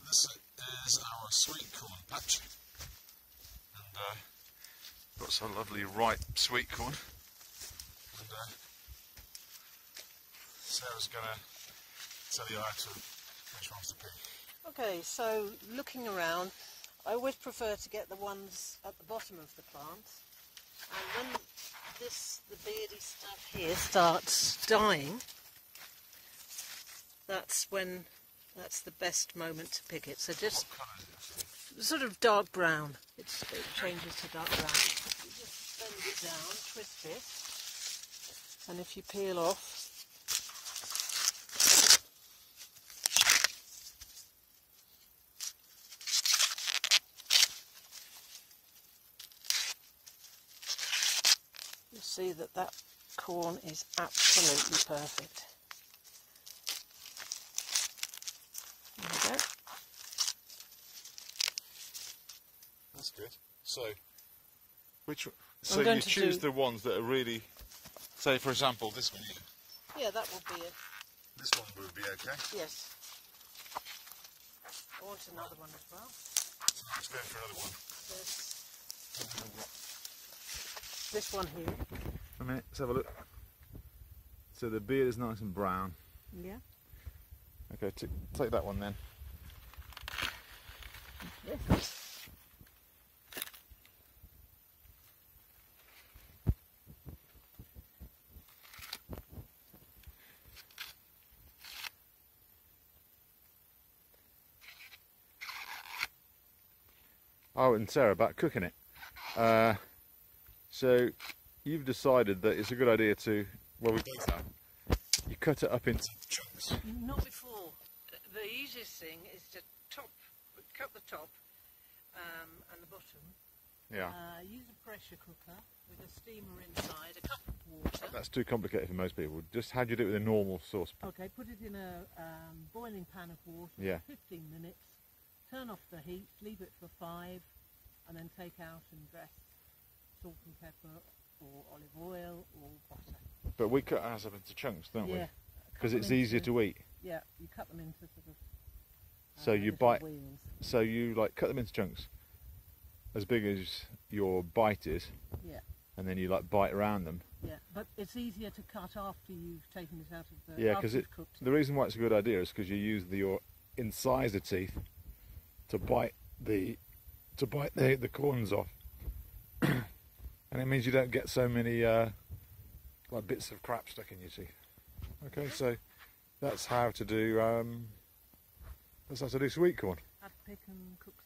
this is our sweet corn patch, and got some lovely ripe sweet corn, and Sarah's going to tell you how to which ones to pick. Okay, so looking around, I always prefer to get the ones at the bottom of the plant, and when the beardy stuff here starts dying, that's the best moment to pick it. So just sort of dark brown. It changes to dark brown. You just bend it down, twist it, and if you peel off, you'll see that corn is absolutely perfect. There we go. That's good. So, so you choose the ones that are really, say for example this one here. Yeah, that will be it. This one would be okay? Yes. I want another one as well. So let's go for another one. This one here. A minute, let's have a look. So the beard is nice and brown. Yeah. Okay, take that one then. Yes. Oh, and Sarah, about cooking it. So you've decided that it's a good idea to, well, we both have. You cut it up into chunks. Not before. The easiest thing is to cut the top and the bottom. Yeah. Use a pressure cooker with a steamer inside, a cup of water. That's too complicated for most people. Just how do you do it with a normal saucepan? Okay, put it in a boiling pan of water for 15 minutes. Turn off the heat, leave it for 5, and then take out and dress salt and pepper or olive oil or butter. But we cut ours up into chunks, don't we? Yeah. Because it's easier to eat. Yeah, you cut them into sort of so you bite wheels. So you like cut them into chunks as big as your bite is. Yeah. And then you like bite around them. Yeah, but it's easier to cut after you've taken it out of the because the reason why it's a good idea is because you use your incisor teeth to bite the corns off. And it means you don't get so many like bits of crap stuck in your teeth. Okay, so that's how to do sweet corn. I'd pick and cook